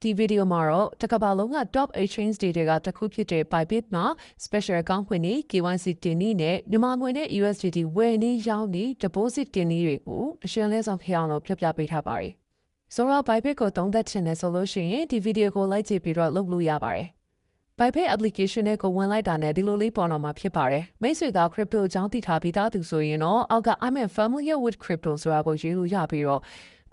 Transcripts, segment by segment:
ဒီဗီဒီယိုမှာတော့တကဘာလုံးက top exchange data ကတစ်ခုဖြစ်တဲ့ Bybit မှာ special account ဖွင့်နေ KYC တင်နည်းနဲ့မြန်မာငွေနဲ့ USDT ဝယ်နည်းရောင်းနည်း deposit တင်နည်းတွေကိုအရှင်းလင်းဆုံးဖြစ်အောင်လို့ပြပြပေးထားပါတယ်။ဆိုတော့ Bybit ကိုသုံးသပ်ချင်တယ်ဆိုလို့ရှိရင်ဒီဗီဒီယိုကို like ကြည့်ပြီးတော့လုပ်လို့ရပါတယ်။ Bybit application နဲ့ကိုဝင်လိုက်တာနဲ့ဒီလိုလေးပေါ်တော့မှာဖြစ်ပါတယ်။မိတ်ဆွေက crypto အကြောင်းသိထားပြီးသားသူဆိုရင်တော့အောက်က I'm familiar with crypto ဆိုတာကိုရေးလို့ရပြီးတော့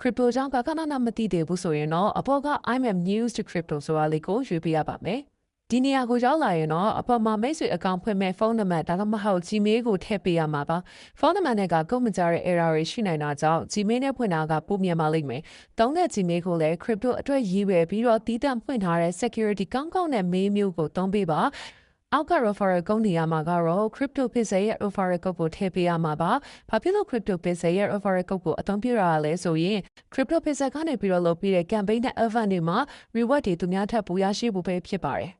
crypto ကြောင့်ကခဏမသိသေးဘူးဆိုရင်တော့အပေါ်က I'm news to crypto ဆိုတာလေးကိုရွေးပြရပါမယ်။ဒီနေရာကိုရောက်လာရင်တော့အပေါ်မှာမိတ်ဆွေအကောင့်ဖွင့်မဲ့ဖုန်းနံပါတ်ဒါမှမဟုတ် Gmail ကိုထည့်ပေးရမှာပါ။ဖုန်းနံပါတ်နဲ့ကကုန်မကြတဲ့ error တွေရှိနိုင်တာကြောင့် Gmail နဲ့ဖွင့်တာကပိုမြန်ပါလိမ့်မယ်။တုံးတဲ့ Gmail ကိုလည်း crypto အတွက်ရည်ရွယ်ပြီးတော့တည်တံ့ဖွင့်ထားတဲ့ security ကောင်းတဲ့ mail မျိုးကိုသုံးပေးပါ။အောက်က referral ကုန်းနေရာမှာကတော့ crypto pixel ရဲ့ referral ကုတ်ကိုထည့်ပေးရမှာပါ။ဘာဖြစ်လို့ crypto pixel ရဲ့ referral ကုတ်ကိုအသုံးပြုရတာလဲဆိုရင် crypto pixel ကနေပြီးတော့လုပ်ပြီးတဲ့ campaign နဲ့ event တွေမှာ reward တွေသူများထပ်ပူရရှိဖို့ပဲဖြစ်ပါတယ်။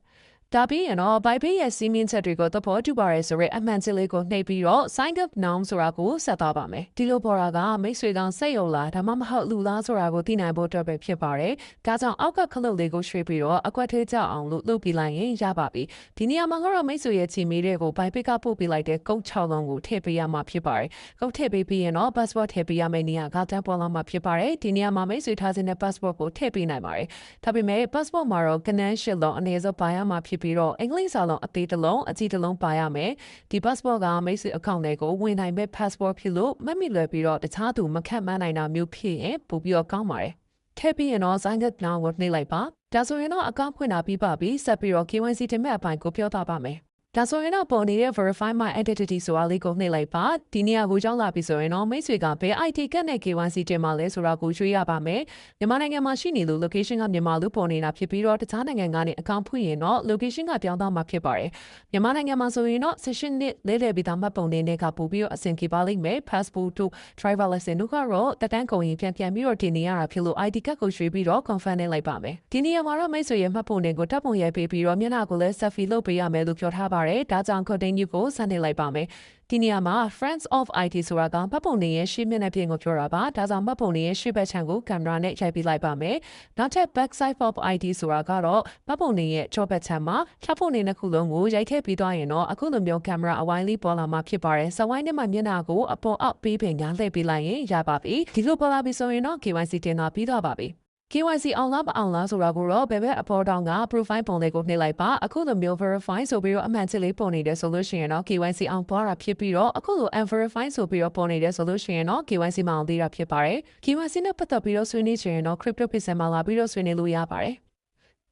ဒါပြီးရင်တော့ Bybit ရဲ့စီးမင်းချက်တွေကိုသဘောတူပါရဲဆိုရဲအမှန်စစ်လေးကိုနှိပ်ပြီးတော့ sign up now ဆိုတာကိုဆက်သွားပါမယ်။ဒီလိုပေါ်တာကမိတ်ဆွေကောင်စိတ်ယုံလားဒါမှမဟုတ်လူလားဆိုတာကိုသိနိုင်ဖို့အတွက်ပဲဖြစ်ပါတယ်။ဒါကြောင့်အောက်ကခလုတ်လေးကိုရွှေ့ပြီးတော့အကွက်ထဲကျအောင်လို့လုပ်ပြလိုက်ရင်ရပါပြီ။ဒီနေရာမှာကတော့မိတ်ဆွေရဲ့ချီမီတွေကို Bybit ကပို့ပေးလိုက်တဲ့ကုတ်6လုံးကိုထည့်ပေးရမှာဖြစ်ပါတယ်။ကုတ်ထည့်ပေးပြီးရင်တော့ passport ထည့်ပေးရမယ့်နေရာကတန်းပေါ်လာမှာဖြစ်ပါတယ်။ဒီနေရာမှာမိတ်ဆွေထားခြင်းတဲ့ passport ကိုထည့်ပေးနိုင်ပါတယ်။ဒါပေမဲ့ passport မှာတော့ကနန်းရှစ်လုံးအနေနဲ့ပါရမှာဖြစ်ပြီးတော့အင်္ဂလိပ်စာလုံးအသေးတစ်လုံးအကြီးတစ်လုံးပါရမယ်ဒီ passport ကမိတ်ဆွေအကောင့်တွေကိုဝင်နိုင်မဲ့ passport ဖြစ်လို့မမိလွယ်ပြီးတော့တခြားသူမခက်မှန်းနိုင်တာမျိုးဖြစ်ရင်ပို့ပြီးတော့ကောင်းပါတယ်ထည့်ပြီးရင်တော့ sign up now ကိုနှိပ်လိုက်ပါဒါဆိုရင်တော့အကောင့်ဖွင့်တာပြီးပါပြီဆက်ပြီးတော့ KYC တင်မဲ့အပိုင်းကိုပြောပြပါမယ်ဒါဆိုရင်တော့ပေါ်နေတဲ့ verify my identity ဆိုတာလေးကိုနှိပ်လိုက်ပါဒီနေရာကိုကြောင်းလာပြီဆိုရင်တော့မိတ်ဆွေကဘယ် ID ကတ်နဲ့ KYC တင်မှာလဲဆိုတာကိုရွှေ့ရပါမယ်မြန်မာနိုင်ငံမှာရှိနေလို့ location ကမြန်မာလူပေါ်နေတာဖြစ်ပြီးတော့တခြားနိုင်ငံကနေအကောင့်ဖွင့်ရင်တော့ location ကပြောင်းသွားမှာဖြစ်ပါတယ်မြန်မာနိုင်ငံမှာဆိုရင်တော့ session နဲ့လဲလှယ်ပြီးသားမှတ်ပုံတင်တဲ့ကပို့ပြီးတော့အဆင်ပြေပါလိမ့်မယ် passport တို့ driver license တို့ကတော့တက်တန်းကုန်ရင်ပြန်ပြီးတော့တင်နေရတာဖြစ်လို့ ID ကတ်ကိုရွှေ့ပြီးတော့ confirm နဲ့လိုက်ပါမယ်ဒီနေရာမှာတော့မိတ်ဆွေရဲ့မှတ်ပုံတင်ကိုတပ်ပုံရိုက်ပေးပြီးတော့မျက်နှာကိုလည်း selfie လုပ်ပေးရမယ်လို့ပြောထားပါတယ်ဒါကြောင့် continue ကိုစတင်လိုက်ပါမယ်ဒီနေရာမှာ friends of IT ဆိုတာကမှတ်ပုံတင်ရဲ့ရှေ့မျက်နှာပြင်ကိုပြောတာပါဒါကြောင့်မှတ်ပုံတင်ရဲ့ရှေ့ဘက်ခြမ်းကိုကင်မရာနဲ့ရိုက်ပေးလိုက်ပါမယ်နောက်ထပ် back side of IT ဆိုတာကတော့မှတ်ပုံတင်ရဲ့ကျောဘက်ခြမ်းမှာဖြတ်ပုံတင်တစ်ခုလုံးကိုရိုက်ထည့်ပြီးသွားရင်တော့အခုလိုမျိုးကင်မရာအဝိုင်းလေးပေါ်လာမှာဖြစ်ပါတယ်စဝိုင်းနဲ့မှမျက်နှာကိုအပေါ်အောက်ပေးပင်ညာလှည့်ပေးလိုက်ရင်ရပါပြီဒီလိုပေါ်လာပြီဆိုရင်တော့ KYC တင်တာပြီးသွားပါပြီKYC အောင်လားမအောင်လားဆိုတာကိုတော့ဘယ်ဘက်အပေါ်တောင်က profile ပုံလေးကိုနှိပ်လိုက်ပါအခုလိုမျိုး verify ဆိုပြီးတော့အမှန်ချစ်လေးပုံနေတယ်ဆိုလို့ရှိရင်တော့ KYC အောင်ပွားတာဖြစ်ပြီးတော့အခုလို unverify ဆိုပြီးတော့ပုံနေတယ်ဆိုလို့ရှိရင်တော့ KYC မအောင်သေးတာဖြစ်ပါတယ် KYC နဲ့ပတ်သက်ပြီးတော့ဆွေးနွေးချင်ရင်တော့ crypto pixel မှာလာပြီးတော့ဆွေးနွေးလို့ရပါတယ်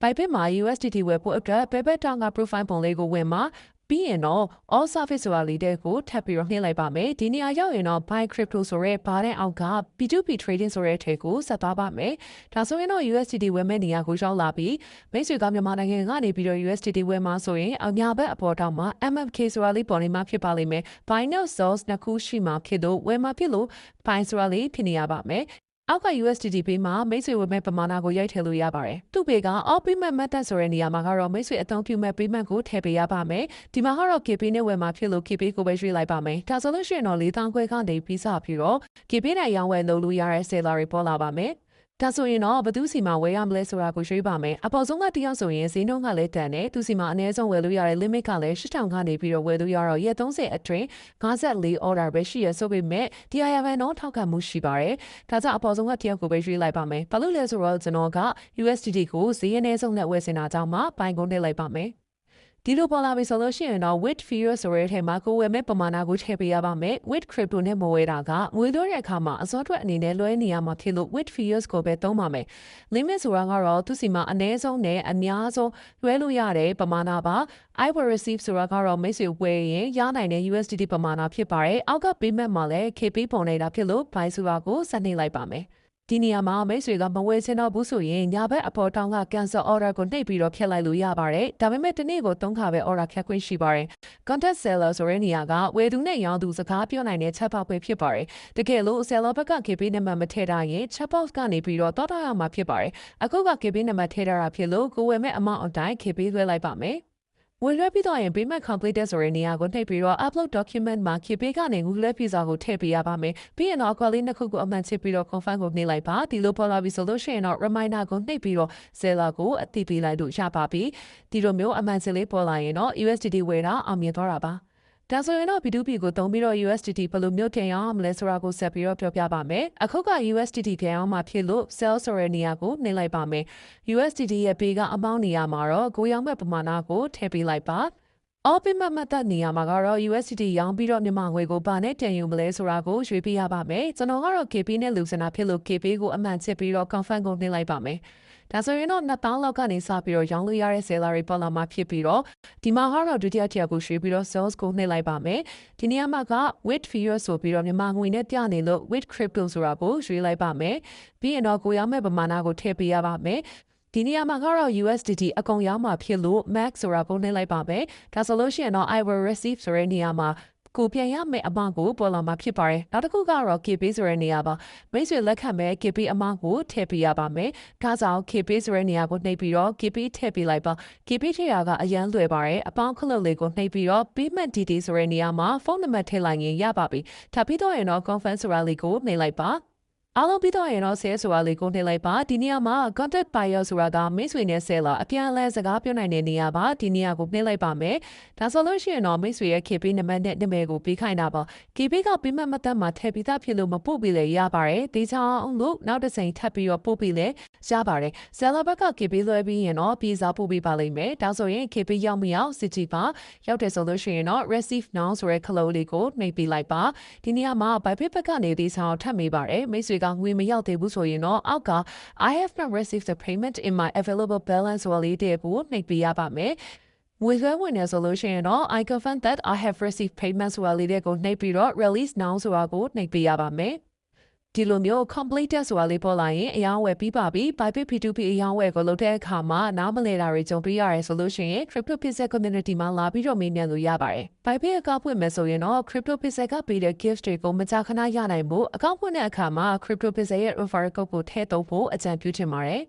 Bybit မှာ USDT ဝယ်ဖို့အတွက်ဘယ်ဘက်တောင်က profile ပုံလေးကိုဝင်မှာပြီးရင်တော့ all service ဆိုတာလေးတဲ့ကိုထပ်ပြီးတော့နှိပ်လိုက်ပါမယ်ဒီနေရာရောက်ရင်တော့ buy crypto ဆိုရဲဘာတဲ့အောက်က P2P trading ဆိုရဲထဲကိုဆက်သွားပါမယ်ဒါဆိုရင်တော့ USDT ဝယ်မဲ့နေရာကိုရောက်လာပြီးမိတ်ဆွေကမြန်မာနိုင်ငံကနေပြီးတော့ USDT ဝယ်မှာဆိုရင်အညာဘက်အပေါ်တောင်မှာ MFK ဆိုတာလေးပေါ်နေမှာဖြစ်ပါလိမ့်မယ် buy now sells နှစ်ခုရှိမှာဖြစ်လို့ဝယ်မှာဖြစ်လို့ buy ဆိုတာလေးဖြစ်နေရပါမယ်အောက်က USDT ပေးမှာမိတ်ဆွေဝယ်မဲ့ပမာဏကိုရိုက်ထည့်လို့ရပါတယ်။သူ့ပေက all payment method ဆိုတဲ့နေရာမှာကတော့မိတ်ဆွေအသုံးပြုမဲ့ payment ကိုထည့်ပေးရပါမယ်။ဒီမှာကတော့ KP နဲ့ဝယ်မှာဖြစ်လို့ KP ကိုပဲရွှေ့လိုက်ပါမယ်။ဒါဆိုလို့ရှိရင်တော့4000ခွဲကနေပြီးစပြီးတော့ KP နဲ့ရောင်းဝယ်လုပ်လို့ရတဲ့ seller တွေပေါ်လာပါမယ်။ဒါဆိုရင်တော့ဘသူစီမှာဝယ်ရမလဲဆိုတာကိုရွှေ့ပါမယ်အပေါ်ဆုံးကတယောက်ဆိုရင်ဈေးနှုန်းကလည်းတန်တယ်သူစီမှာအနည်းဆုံးဝယ်လို့ရတဲ့ limit ကလည်း8000ကနေပြီးတော့ဝယ်လို့ရတော့ရက်30အတွင်း54 order ပဲရှိရဆိုပေမဲ့ DIY တော့ထောက်ခံမှုရှိပါတယ်ဒါကြောင့်အပေါ်ဆုံးကတယောက်ကိုပဲရွှေ့လိုက်ပါမယ်ဘာလို့လဲဆိုတော့ကျွန်တော်က USDT ကိုဈေးအနည်းဆုံးနဲ့ဝယ်စင်တာကြောင့်မှဘိုင်ကုန်နဲ့လိုက်ပါမယ်ဒီလိုပေါ်လာပြီဆိုလို့ရှိရင်တော့ with fear ဆိုတဲ့ထဲမှာကိုဝယ်မဲ့ပမာဏကိုထည့်ပေးရပါမယ် with crypto နဲ့မဝယ်တာကငွေလွှဲတဲ့အခါမှာအစောထွက်အနေနဲ့လွှဲနေရမှာဖြစ်လို့ with fears ကိုပဲသုံးပါမယ် limit ဆိုတာကတော့သူစီမှာအနည်းဆုံးနဲ့အများဆုံးလွှဲလို့ရတဲ့ပမာဏပါ I will receive ဆိုတာကတော့မိတ်ဆွေဝယ်ရင်ရနိုင်တဲ့ USDT ပမာဏဖြစ်ပါတယ်အောက်က payment မှာလည်း KP ပုံနေတာဖြစ်လို့ buy ဆိုတာကိုစနှိပ်လိုက်ပါမယ်ဒီနေရာမှာမိတ်ဆွေကမဝယ်ချင်တော့ဘူးဆိုရင်ညာဘက်အပေါ်တောင်က cancel order ကိုနှိပ်ပြီးတော့ဖျက်လိုက်လို့ရပါတယ်ဒါပေမဲ့တနေ့ကို3ခါပဲ order ဖြတ်ခွင့်ရှိပါတယ် contact seller ဆိုတဲ့နေရာကဝယ်သူနဲ့ရောင်းသူစကားပြောနိုင်တဲ့ chatbot ပဲဖြစ်ပါတယ်တကယ်လို့ seller ဘက်က KP နံပါတ်မထည့်တာရင် chatbot ကနေပြီးတော့တောက်ရမှာဖြစ်ပါတယ်အခုက KP နံပါတ်ထည့်ထားတာဖြစ်လို့ကိုဝယ်မဲ့ amount အတိုင်း KP လွှဲလိုက်ပါမယ် ဝင်လွှဲပြီးတော့ရင် payment completed ဆိုတဲ့နေရာကိုနှိပ်ပြီးတော့ upload document မှာ KP ကနေ Google Visa ကိုထည့်ပေးရပါမယ်။ပြီးရင်တော့ query နှစ်ခုကိုအမှန်ချစ်ပြီးတော့ confirm ကိုနှိပ်လိုက်ပါ။ဒီလိုပေါ်လာပြီဆိုလို့ရှိရင်တော့ reminder ကိုနှိပ်ပြီးတော့ seller ကိုအသိပေးလိုက်လို့ရပါပြီ။ဒီလိုမျိုးအမှန်ချစ်လေးပေါ်လာရင်တော့ USDT ဝယ်တာအောင်မြင်သွားတာပါ။ဒါဆိုရင်တော့ P2P ကိုသုံးပြီးတော့ USDT ဘယ်လိုမျိုးပြန်ရအောင်မလဲဆိုတာကိုဆက်ပြီးတော့ပြောပြပါမယ်။အခုက USDT ပြန်အောင်မှာဖြစ်လို့ sell ဆိုတဲ့နေရာကိုနှိပ်လိုက်ပါမယ်။ USDT ရဲ့ pay ကအပေါင်းနေရာမှာတော့ကိုရောင်းမဲ့ပမာဏကိုထည့်ပေးလိုက်ပါ။ all payment method နေရာမှာကတော့ USDT ရောင်းပြီးတော့မြန်မာငွေကိုဘာနဲ့တင်ယူမလဲဆိုတာကိုရွေးပြရပါမယ်။ကျွန်တော်ကတော့ KP နဲ့လူစင်တာဖြစ်လို့ KP ကိုအမှန်ချစ်ပြီးတော့ confirm ကိုနှိပ်လိုက်ပါမယ်။ဒါဆိုရင်တော့2000လောက်ကနေစပြီးတော့ရောင်းလို့ရတဲ့ seller တွေပေါ်လာမှာဖြစ်ပြီးတော့ဒီမှာကတော့ဒုတိယတစ်ယောက်ကိုရွှေ့ပြီးတော့ sales ကိုနှိပ်လိုက်ပါမယ်။ဒီနေရာမှာက with fear ဆိုပြီးတော့မြန်မာငွေနဲ့ပြနေလို့ with crypto ဆိုတာကိုရွှေ့လိုက်ပါမယ်။ပြီးရင်တော့ကိုရောင်းမဲ့ပမာဏကိုထည့်ပေးရပါမယ်။ဒီနေရာမှာကတော့ USDT အကုန်ရောင်းမှာဖြစ်လို့ max ဆိုတာကိုနှိပ်လိုက်ပါမယ်။ဒါဆိုလို့ရှိရင်တော့ I will receive ဆိုတဲ့နေရာမှာကိုပြန်ရမယ့်အမောင့်ကိုပေါ်လာမှာဖြစ်ပါတယ်။နောက်တစ်ခုကတော့ KP ဆိုတဲ့နေရာပါမိတ်ဆွေလက်ခံမဲ့ KP အမောင့်ကိုထည့်ပေးရပါမယ်။ဒါကြောင့် KP ဆိုတဲ့နေရာကိုနှိပ်ပြီးတော့ KP ထည့်ပေးလိုက်ပါ။ KP ထည့်ရကအရန်လွယ်ပါတယ်။အပေါင်းခလုတ်လေးကိုနှိပ်ပြီးတော့ payment detail ဆိုတဲ့နေရာမှာဖုန်းနံပါတ်ထည့်လိုက်ရင်ရပါပြီ။ထပ်ပြီးတော့ရင်တော့ confirm ဆိုတာလေးကိုနှိပ်လိုက်ပါ။အားလုံးပြီးတော့ရင်တော့ sale ဆိုတာလေးကိုနှိပ်လိုက်ပါဒီနေရာမှာ contact buyer ဆိုတာကမိတ်ဆွေနဲ့ seller အပြန်အလှန်စကားပြောနိုင်တဲ့နေရာပါဒီနေရာကိုနှိပ်လိုက်ပါမယ်ဒါဆိုလို့ရှိရင်တော့မိတ်ဆွေရဲ့ KP နံပါတ်နဲ့နာမည်ကိုပေးခိုင်းတာပါ KP က payment method မှာထည့်ပြီးသားဖြစ်လို့မပို့ပြီးလေရပါတယ်ဒီချောင်းလို့နောက်တစ်ချိန်ထပ်ပြီးတော့ပို့ပြီးလေရပါတယ် seller ဘက်က KP လွှဲပြီးရင်တော့ပြီးစားပို့ပေးပါလိမ့်မယ်ဒါဆိုရင် KP ရောက်မရောက်စစ်ကြည့်ပါရောက်တယ်ဆိုလို့ရှိရင်တော့ receive now ဆိုတဲ့ခလုတ်လေးကိုနှိပ်ပေးလိုက်ပါဒီနေရာမှာ Bybit ဘက်ကနေဒီချောင်းထပ်မိပါတယ်မိတ်ဆွေကငွေမရောက်သေးဘူးဆိုရင်တော့အောက်က I have not received the payment in my available balance ဆိုလေးတဲ့ကိုနှိပ်ပေးရပါမယ်ငွေလွှဲဝင်နေဆိုလို့ရှိရင်တော့ I confirm that I have received payment ဆိုလေးတဲ့ကိုနှိပ်ပြီးတော့ release now ဆိုတာကိုနှိပ်ပေးရပါမယ်ဒီလိုမျိုး completed ဆိုတာလေးပေါ်လာရင်အယောင်းဝယ်ပြီးပါပြီ Bybit P2P အယောင်းဝယ်ကိုလုပ်တဲ့အခါမှာနားမလည်တာတွေကြုံတွေ့ရတယ်ဆိုလို့ရှိရင် Crypto Pixel Community မှာလာပြီးတော့မေးမြန်းလို့ရပါတယ် Bybit အကောင့်ဖွင့်မယ်ဆိုရင်တော့ Crypto Pixel ကပေးတဲ့ gift တွေကိုမကြာခဏရနိုင်ဖို့အကောင့်ဖွင့်တဲ့အခါမှာ Crypto Pixel ရဲ့ referral code ကိုထည့်သုံးဖို့အကြံပြုချင်ပါတယ်